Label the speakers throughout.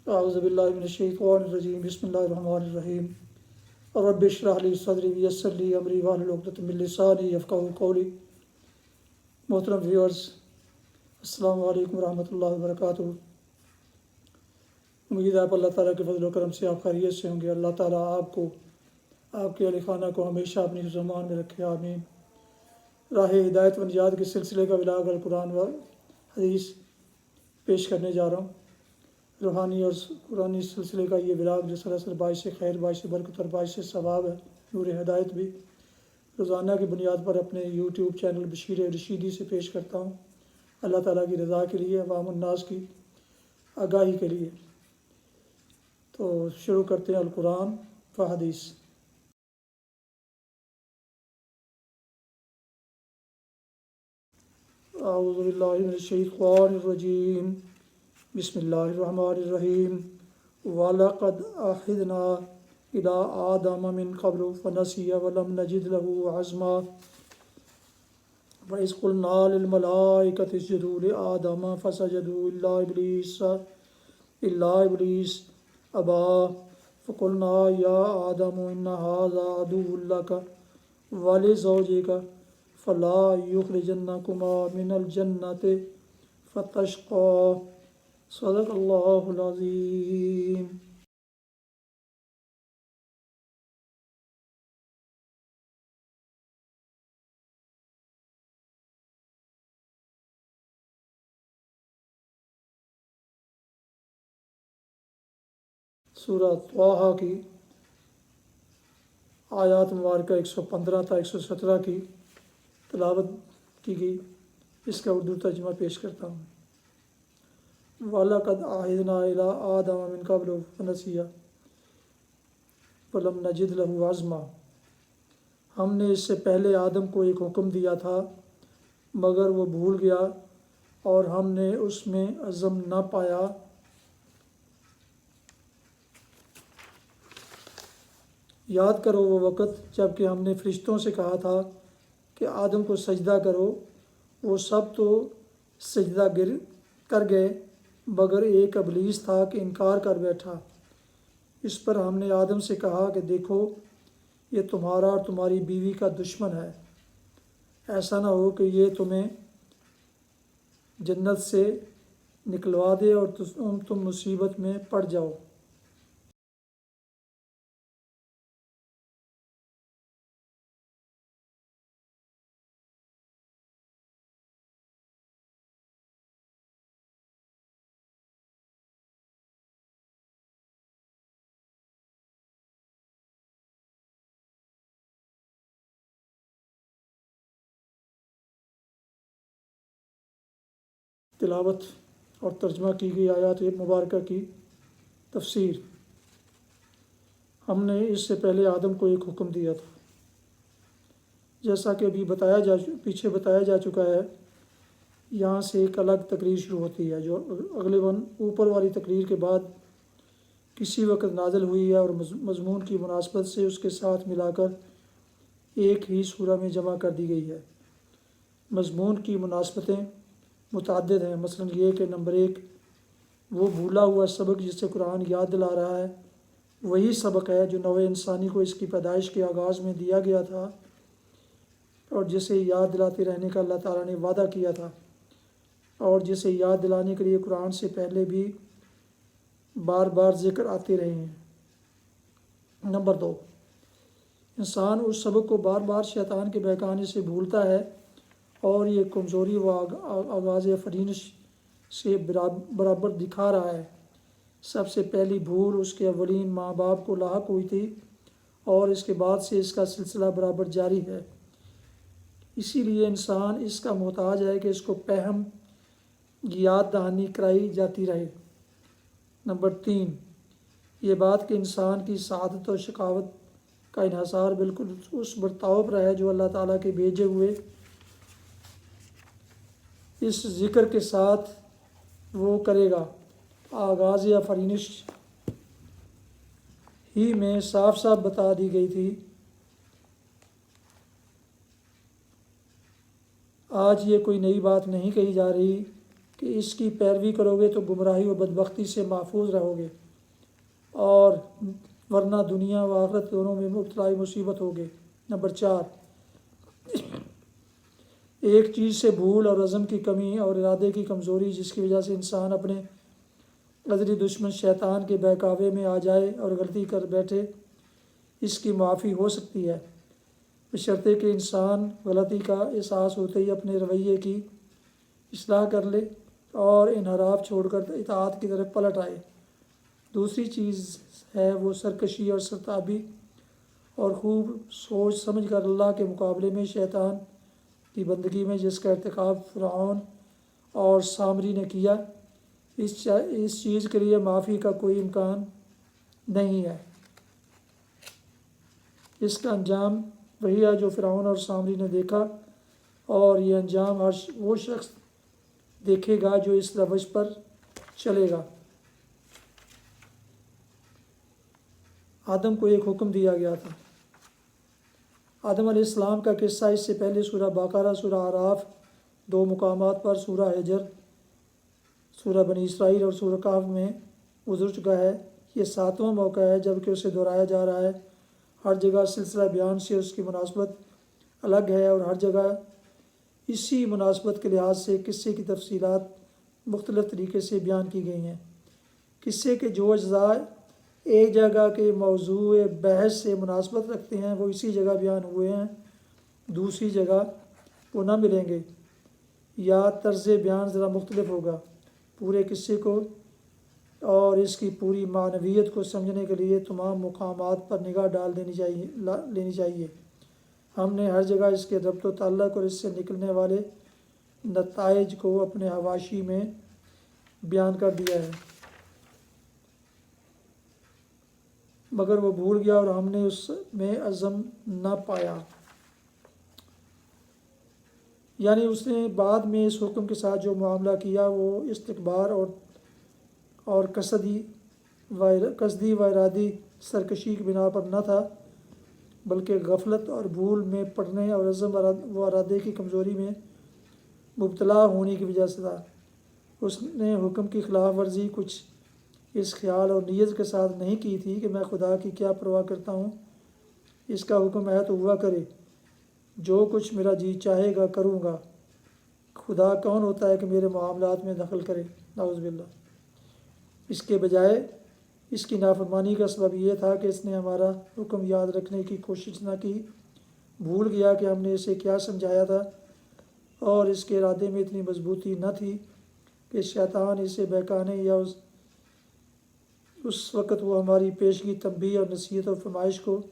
Speaker 1: اعوذ باللہ من الشیطان الرجیم بسم اللہ الرحمن الرحیم رب اشرح لی صدری ویسر لی امری واحلل عقدۃ من لسانی یفقہوا قولی۔ محترم ویورز، السلام علیکم ورحمۃ اللہ وبرکاتہ۔ امید ہے آپ اللہ تعالیٰ کے فضل و کرم سے آپ خیریت سے ہوں گے۔ اللہ تعالیٰ آپ کو، آپ کے اہل خانہ کو ہمیشہ اپنی حفظ و امان میں رکھے، آمین۔ راہ ہدایت و نجات کے سلسلے کا ولاغ القرآن و حدیث پیش کرنے جا رہا ہوں۔ روحانی اور قرآنی سلسلے کا یہ ولاغ جو سراسر باعث خیر، باعث برکت اور باعث ثواب ہے، نور ہدایت بھی روزانہ کی بنیاد پر اپنے یوٹیوب چینل بشیر رشیدی سے پیش کرتا ہوں، اللہ تعالیٰ کی رضا کے لیے، عوام الناس کی آگاہی کے لیے۔ تو شروع کرتے ہیں القرآن و حدیث۔ اعوذ باللہ من الشیطان الرجیم بسم اللہ الرحمن الرحیم۔ وَلَقَدْ عَهِدْنَا إِلَىٰ آدَمَ مِنْ قَبْلُ فَنَسِيَ وَلَمْ نَجِدْ لَهُ عَزْمًا وَإِذْ قُلْنَا لِلْمَلَائِكَةِ اسْجُدُوا لِآدَمَ فَسَجَدُوا إِلَّا إِبْلِيسَ أَبَىٰ فَقُلْنَا يَا آدَمُ إِنَّ هَٰذَا عَدُوٌّ لَكَ وَلِزَوْجِكَ فَلَا يُخْرِجَنَّكُمَا مِنَ الْجَنَّةِ فَتَشْقَىٰ۔ صدق اللہ العظیم۔ سورہ طٰہٰ کی آیات مبارکہ 115 تا 117 کی تلاوت کی گئی، اس کا اردو ترجمہ پیش کرتا ہوں۔ وَلَقَدْ عَهِدْنَا إِلَىٰ آدَمَ مِنْ قَبْلُ فَنَسِيَ وَلَمْ نَجِدْ لَهُ عَزْمًا۔ ہم نے اس سے پہلے آدم کو ایک حکم دیا تھا مگر وہ بھول گیا اور ہم نے اس میں عزم نہ پایا۔ یاد کرو وہ وقت جب کہ ہم نے فرشتوں سے کہا تھا کہ آدم کو سجدہ کرو، وہ سب تو سجدہ کر گئے مگر ایک ابلیس تھا کہ انکار کر بیٹھا۔ اس پر ہم نے آدم سے کہا کہ دیکھو، یہ تمہارا اور تمہاری بیوی کا دشمن ہے، ایسا نہ ہو کہ یہ تمہیں جنت سے نکلوا دے اور تم مصیبت میں پڑ جاؤ۔ تلاوت اور ترجمہ کی گئی آیات مبارکہ کی تفسیر۔ ہم نے اس سے پہلے آدم کو ایک حکم دیا تھا، جیسا کہ ابھی پیچھے بتایا جا چکا ہے۔ یہاں سے ایک الگ تقریر شروع ہوتی ہے جو غالباً اوپر والی تقریر کے بعد کسی وقت نازل ہوئی ہے اور مضمون کی مناسبت سے اس کے ساتھ ملا کر ایک ہی سورہ میں جمع کر دی گئی ہے۔ مضمون کی مناسبتیں متعدد ہیں، مثلاً یہ کہ نمبر 1، وہ بھولا ہوا سبق جسے قرآن یاد دلا رہا ہے وہی سبق ہے جو نوع انسانی کو اس کی پیدائش کے آغاز میں دیا گیا تھا اور جسے یاد دلاتے رہنے کا اللہ تعالیٰ نے وعدہ کیا تھا، اور جسے یاد دلانے کے لیے قرآن سے پہلے بھی بار بار ذکر آتے رہے ہیں۔ نمبر 2، انسان اس سبق کو بار بار شیطان کے بہکانے سے بھولتا ہے اور یہ کمزوری و آغاز فرینش سے برابر دکھا رہا ہے۔ سب سے پہلی بھول اس کے اولین ماں باپ کو لاحق ہوئی تھی اور اس کے بعد سے اس کا سلسلہ برابر جاری ہے۔ اسی لیے انسان اس کا محتاج ہے کہ اس کو پہم یاد دہانی کرائی جاتی رہے۔ نمبر 3، یہ بات کہ انسان کی سعادت اور شقاوت کا انحصار بالکل اس برتاؤ پر ہے جو اللہ تعالیٰ کے بھیجے ہوئے اس ذکر کے ساتھ وہ کرے گا۔ آغاز آفرینش ہی میں صاف صاف بتا دی گئی تھی۔ آج یہ کوئی نئی بات نہیں کہی جا رہی کہ اس کی پیروی کرو گے تو گمراہی و بدبختی سے محفوظ رہو گے، اور ورنہ دنیا و آخرت دونوں میں مبتلا مصیبت ہوگے۔ نمبر 4، ایک چیز سے بھول اور عزم کی کمی اور ارادے کی کمزوری جس کی وجہ سے انسان اپنے ازلی دشمن شیطان کے بہکاوے میں آ جائے اور غلطی کر بیٹھے، اس کی معافی ہو سکتی ہے، بشرطے کہ انسان غلطی کا احساس ہوتے ہی اپنے رویے کی اصلاح کر لے اور انحراف چھوڑ کر اطاعت کی طرف پلٹ آئے۔ دوسری چیز ہے وہ سرکشی اور سرتابی، اور خوب سوچ سمجھ کر اللہ کے مقابلے میں شیطان کی بندگی میں جس کا ارتکاب فرعون اور سامری نے کیا، اس چیز کے لیے معافی کا کوئی امکان نہیں ہے۔ اس کا انجام وہی ہے جو فرعون اور سامری نے دیکھا، اور یہ انجام وہ شخص دیکھے گا جو اس روش پر چلے گا۔ آدم کو ایک حکم دیا گیا تھا۔ آدم علیہ السلام کا قصہ اس سے پہلے سورہ بقرہ، سورہ اعراف، 2 مقامات پر، سورہ حجر، سورہ بنی اسرائیل اور سورہ کہف میں گزر چکا ہے۔ یہ 7واں موقع ہے جب کہ اسے دہرایا جا رہا ہے۔ ہر جگہ سلسلہ بیان سے اس کی مناسبت الگ ہے، اور ہر جگہ اسی مناسبت کے لحاظ سے قصے کی تفصیلات مختلف طریقے سے بیان کی گئی ہیں۔ قصے کے جو اجزاء ایک جگہ کے موضوع بحث سے مناسبت رکھتے ہیں وہ اسی جگہ بیان ہوئے ہیں، دوسری جگہ وہ نہ ملیں گے، یا طرز بیان ذرا مختلف ہوگا۔ پورے قصے کو اور اس کی پوری معنویت کو سمجھنے کے لیے تمام مقامات پر نگاہ ڈال لینی چاہیے۔ ہم نے ہر جگہ اس کے ربط و تعلق اور اس سے نکلنے والے نتائج کو اپنے حواشی میں بیان کر دیا ہے، مگر وہ بھول گیا اور ہم نے اس میں عزم نہ پایا۔ یعنی اس نے بعد میں اس حکم کے ساتھ جو معاملہ کیا وہ استکبار اور قصدی و ارادی سرکشی کی بنا پر نہ تھا، بلکہ غفلت اور بھول میں پڑنے اور عزم و ارادے کی کمزوری میں مبتلا ہونے کی وجہ سے تھا۔ اس نے حکم کی خلاف ورزی کچھ اس خیال اور نیت کے ساتھ نہیں کی تھی کہ میں خدا کی کیا پرواہ کرتا ہوں، اس کا حکم ہے تو ہوا کرے، جو کچھ میرا جی چاہے گا کروں گا۔ خدا کون ہوتا ہے کہ میرے معاملات میں دخل کرے؟ نعوذ باللہ۔ اس کے بجائے اس کی نافرمانی کا سبب یہ تھا کہ اس نے ہمارا حکم یاد رکھنے کی کوشش نہ کی، بھول گیا کہ ہم نے اسے کیا سمجھایا تھا، اور اس کے ارادے میں اتنی مضبوطی نہ تھی کہ شیطان اسے بہکانے یا اس وقت وہ ہماری پیشگی تنبیہ اور نصیحت اور فرمائش کو،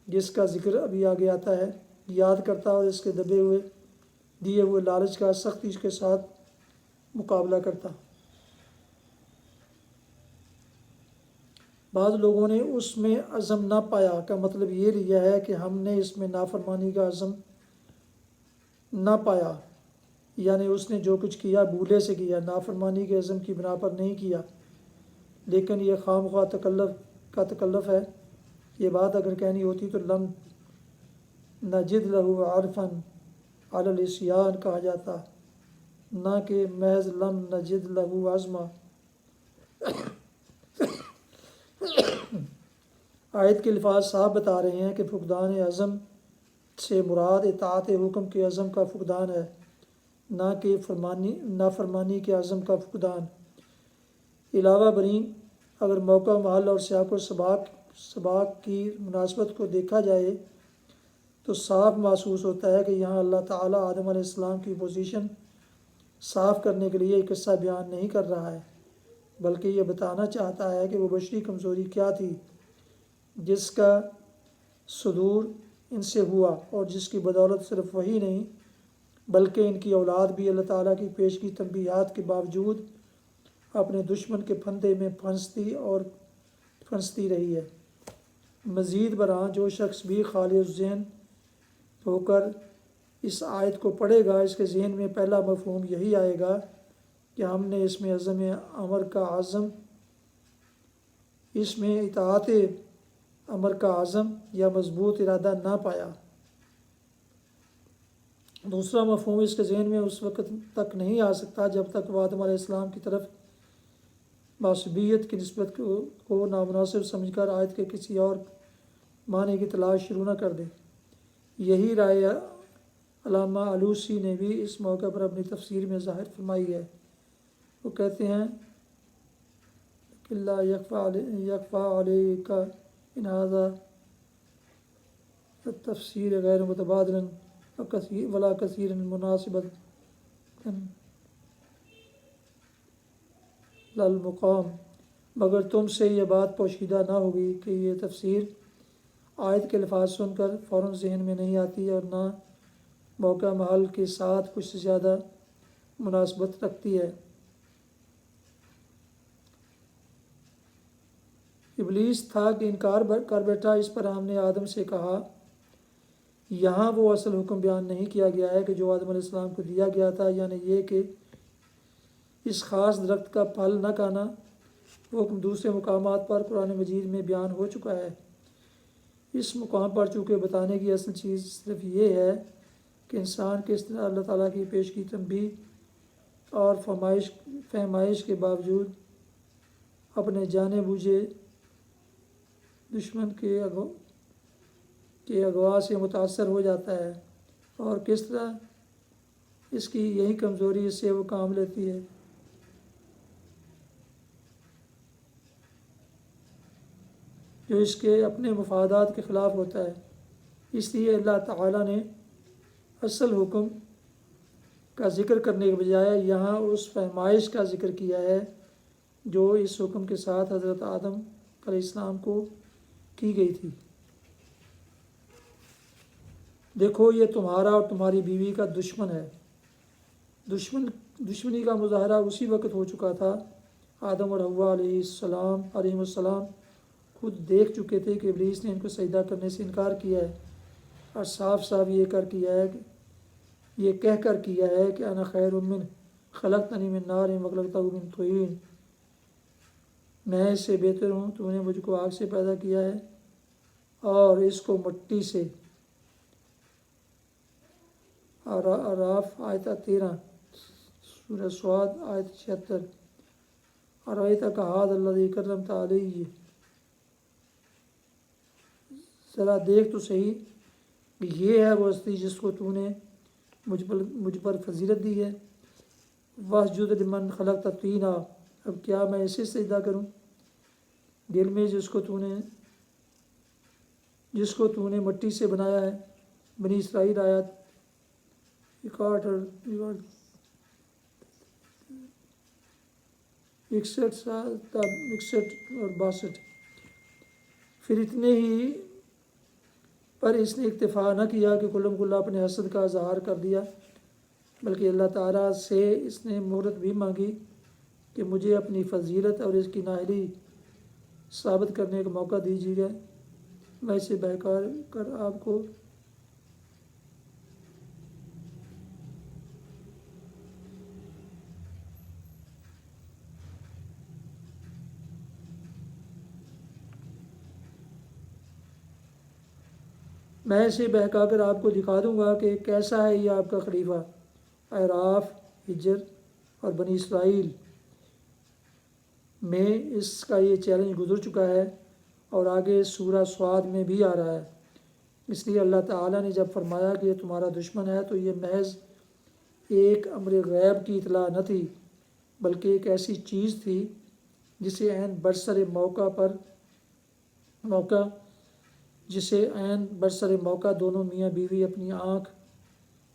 Speaker 1: جس کا ذکر ابھی آگے آتا ہے، یاد کرتا اور اس کے دیے ہوئے لالچ کا سختی کے ساتھ مقابلہ کرتا۔ بعض لوگوں نے اس میں عزم نہ پایا کا مطلب یہ لیا ہے کہ ہم نے اس میں نافرمانی کا عزم نہ پایا، یعنی اس نے جو کچھ کیا بھولے سے کیا، نافرمانی کے عزم کی بنا پر نہیں کیا۔ لیکن یہ خواہ مخواہ تکلف ہے۔ یہ بات اگر کہنی ہوتی تو لم نجد لہ عرفا علی العصیان کہا جاتا، نہ کہ محض لم نجد لہ عزما۔ آیت کے الفاظ صاف بتا رہے ہیں کہ فقدان عزم سے مراد اطاعت حکم کے عزم کا فقدان ہے، نہ کہ نافرمانی کے عزم کا فقدان۔ علاوہ بریں اگر موقع، محل اور سیاق و سباق کی مناسبت کو دیکھا جائے تو صاف محسوس ہوتا ہے کہ یہاں اللہ تعالیٰ آدم علیہ السلام کی پوزیشن صاف کرنے کے لیے ایک قصہ بیان نہیں کر رہا ہے، بلکہ یہ بتانا چاہتا ہے کہ وہ بشری کمزوری کیا تھی جس کا صدور ان سے ہوا، اور جس کی بدولت صرف وہی نہیں بلکہ ان کی اولاد بھی اللہ تعالیٰ کی پیشگی تنبیہات کے باوجود اپنے دشمن کے پھندے میں پھنستی رہی ہے۔ مزید برآں جو شخص بھی خالی ذہن ہو کر اس آیت کو پڑھے گا، اس کے ذہن میں پہلا مفہوم یہی آئے گا کہ ہم نے اس میں عزم امر کا عزم، اس میں اطاعت امر کا عزم یا مضبوط ارادہ نہ پایا۔ دوسرا مفہوم اس کے ذہن میں اس وقت تک نہیں آ سکتا جب تک وہ آدم علیہ السلام کی طرف معصومیت کی نسبت کو نامناسب سمجھ کر آیت کے کسی اور معنی کی تلاش شروع نہ کر دے۔ یہی رائے علامہ آلوسی نے بھی اس موقع پر اپنی تفسیر میں ظاہر فرمائی ہے۔ وہ کہتے ہیں کہ لا یکفیٰ علیک ان ھذا التفسیر غیر متبادل ولا کثیر مناسبۃ للمقام، مگر تم سے یہ بات پوشیدہ نہ ہوگی کہ یہ تفسیر آیت کے الفاظ سن کر فوراً ذہن میں نہیں آتی اور نہ موقع محل کے ساتھ کچھ زیادہ مناسبت رکھتی ہے۔ ابلیس تھا کہ انکار کر بیٹھا۔ اس پر ہم نے آدم سے کہا، یہاں وہ اصل حکم بیان نہیں کیا گیا ہے کہ جو آدم علیہ السلام کو دیا گیا تھا، یعنی یہ کہ اس خاص درخت کا پھل نہ کھانا۔ وہ حکم دوسرے مقامات پر قرآن مجید میں بیان ہو چکا ہے۔ اس مقام پر چونکہ بتانے کی اصل چیز صرف یہ ہے کہ انسان کس طرح اللہ تعالیٰ کی پیش کی تنبیہ اور فہمائش کے باوجود اپنے جانے بوجھے دشمن کے اغوا سے متاثر ہو جاتا ہے، اور کس طرح اس کی یہی کمزوری اس سے وہ کام لیتی ہے۔ جو اس کے اپنے مفادات کے خلاف ہوتا ہے۔ اس لیے اللہ تعالیٰ نے اصل حکم کا ذکر کرنے کے بجائے یہاں اس فہمائش کا ذکر کیا ہے جو اس حکم کے ساتھ حضرت آدم علیہ السلام کو کی گئی تھی۔ دیکھو، یہ تمہارا اور تمہاری بیوی کا دشمن ہے۔ دشمنی کا مظاہرہ اسی وقت ہو چکا تھا۔ آدم اور حوا علیہ السلام خود دیکھ چکے تھے کہ ابلیس نے ان کو سجدہ کرنے سے انکار کیا ہے، اور صاف صاف یہ کہہ کر کیا ہے کہ انا خیر منہ خلقتنی من نار وخلقتہ من طین، میں اس سے بہتر ہوں، تو نے مجھ کو آگ سے پیدا کیا ہے اور اس کو مٹی سے۔ اعراف آیت 13، سورہ سعد آیت 76۔ ارأیتک ھذا الذی کرمت علیہ، ذرا دیکھ تو صحیح کہ یہ ہے وہ ہستی جس کو تو نے مجھ پر فضیلت دی ہے۔ واسجد لمن خلقت طینا، اب کیا میں اسے سجدہ کروں؟ دل میں جس کو تو نے مٹی سے بنایا ہے۔ بنی اسرائیل آیت 61 اور 62۔ پھر اتنے ہی پر اس نے اکتفا نہ کیا کہ کلم کلا اپنے حسد کا اظہار کر دیا، بلکہ اللہ تعالیٰ سے اس نے مہلت بھی مانگی کہ مجھے اپنی فضیلت اور اس کی نااہلی ثابت کرنے کا موقع دیجیے، میں اسے بہکا کر آپ کو دکھا دوں گا کہ کیسا ہے یہ آپ کا خلیفہ۔ اعراف، ہجر اور بنی اسرائیل میں اس کا یہ چیلنج گزر چکا ہے، اور آگے سورہ سعد میں بھی آ رہا ہے۔ اس لیے اللہ تعالیٰ نے جب فرمایا کہ یہ تمہارا دشمن ہے، تو یہ محض ایک امر غیب کی اطلاع نہ تھی، بلکہ ایک ایسی چیز تھی جسے عین برسر موقع دونوں میاں بیوی اپنی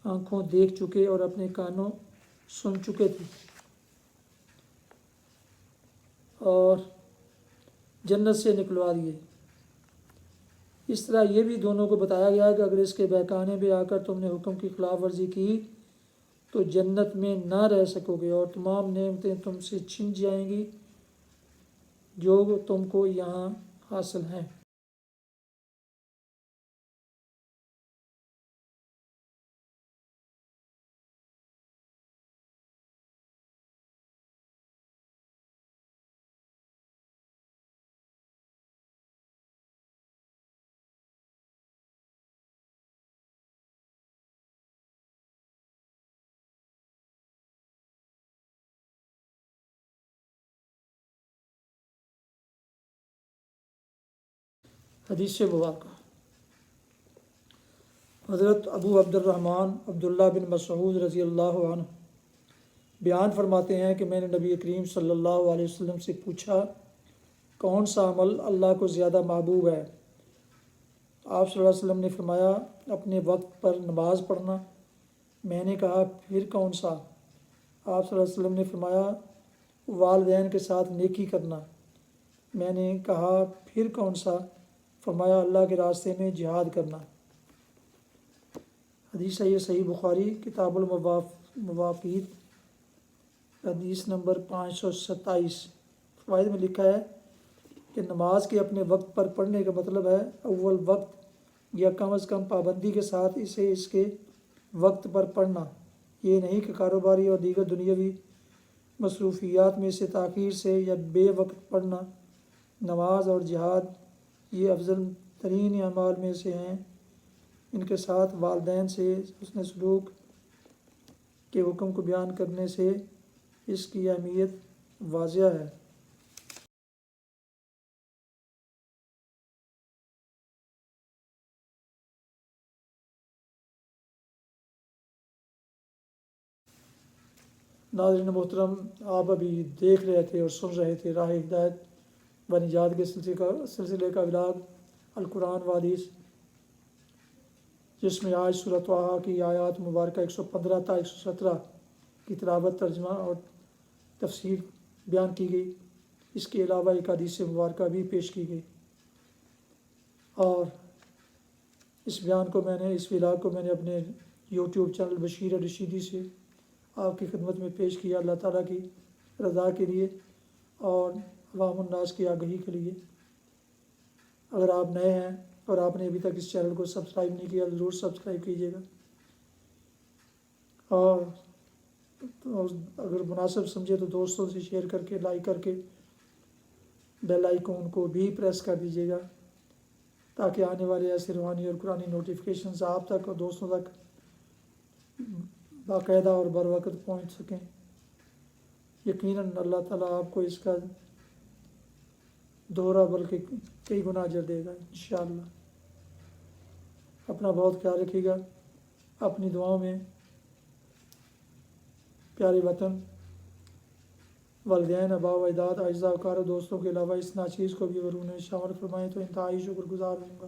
Speaker 1: آنکھوں دیکھ چکے اور اپنے کانوں سن چکے تھے، اور جنت سے نکلوا دیے۔ اس طرح یہ بھی دونوں کو بتایا گیا کہ اگر اس کے بہکانے پہ آ کر تم نے حکم کی خلاف ورزی کی تو جنت میں نہ رہ سکو گے، اور تمام نعمتیں تم سے چھن جائیں گی جو تم کو یہاں حاصل ہیں۔ حدیث مبارکہ حضرت ابو عبد الرحمن عبداللہ بن مسعود رضی اللہ عنہ بیان فرماتے ہیں کہ میں نے نبی کریم صلی اللہ علیہ وسلم سے پوچھا کون سا عمل اللہ کو زیادہ محبوب ہے؟ آپ صلی اللہ علیہ وسلم نے فرمایا اپنے وقت پر نماز پڑھنا۔ میں نے کہا پھر کون سا؟ آپ صلی اللہ علیہ وسلم نے فرمایا والدین کے ساتھ نیکی کرنا۔ میں نے کہا پھر کون سا؟ فرمایا اللہ کے راستے میں جہاد کرنا۔ حدیث ہے یہ صحیح بخاری کتاب المواقیت حدیث نمبر 527۔ فوائد میں لکھا ہے کہ نماز کے اپنے وقت پر پڑھنے کا مطلب ہے اول وقت یا کم از کم پابندی کے ساتھ اسے اس کے وقت پر پڑھنا، یہ نہیں کہ کاروباری اور دیگر دنیاوی مصروفیات میں سے تاخیر سے یا بے وقت پڑھنا۔ نماز اور جہاد یہ افضل ترین اعمال میں سے ہیں، ان کے ساتھ والدین سے حسن سلوک کے حکم کو بیان کرنے سے اس کی اہمیت واضح ہے۔ ناظرین محترم، آپ ابھی دیکھ رہے تھے اور سن رہے تھے راہ ہدایت و نجات کے سلسلے کا ولاگ القرآن و حدیث، جس میں آج سورۃ طٰہٰ کی آیات مبارکہ 115 تا 117 کی تلاوت، ترجمہ اور تفسیر بیان کی گئی۔ اس کے علاوہ ایک حدیث مبارکہ بھی پیش کی گئی، اور اس ولاگ کو میں نے اپنے یوٹیوب چینل بشیر رشیدی سے آپ کی خدمت میں پیش کیا، اللہ تعالیٰ کی رضا کے لیے اور عوام الناس کی آگہی کے لیے۔ اگر آپ نئے ہیں اور آپ نے ابھی تک اس چینل کو سبسکرائب نہیں کیا ضرور سبسکرائب کیجیے گا، اور اگر مناسب سمجھے تو دوستوں سے شیئر کر کے لائک کر کے بیل آئیکن کو بھی پریس کر دیجیے گا، تاکہ آنے والے ایسے روحانی اور قرآنی نوٹیفیکیشنز آپ تک اور دوستوں تک باقاعدہ اور بر وقت پہنچ سکیں۔ یقیناً اللہ تعالیٰ آپ کو اس کا دوہرا بلکہ کئی گنا اجر دے گا انشاءاللہ۔ اپنا بہت خیال رکھیے گا، اپنی دعاؤں میں پیارے وطن، والدین، آباء و اجداد، اعزاء و اقارب، دوستوں کے علاوہ اس ناچیز کو بھی اگر انہیں شامل فرمائیں تو انتہائی شکر گزار ہوں گا۔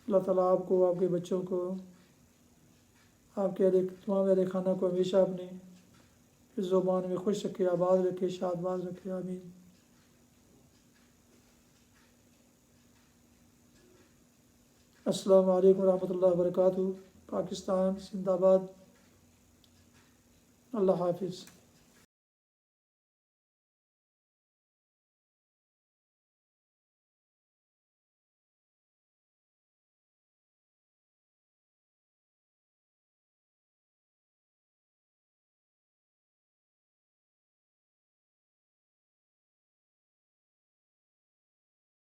Speaker 1: اللہ تعالیٰ آپ کو، آپ کے بچوں کو، آپ کے تمام اہل خانہ کو ہمیشہ اپنے حفظ و امان میں خوش رکھے، آباد رکھے، شاد باز رکھے، آمین۔ السلام علیکم ورحمۃ اللہ وبرکاتہ۔ پاکستان زندہ باد۔ اللہ حافظ۔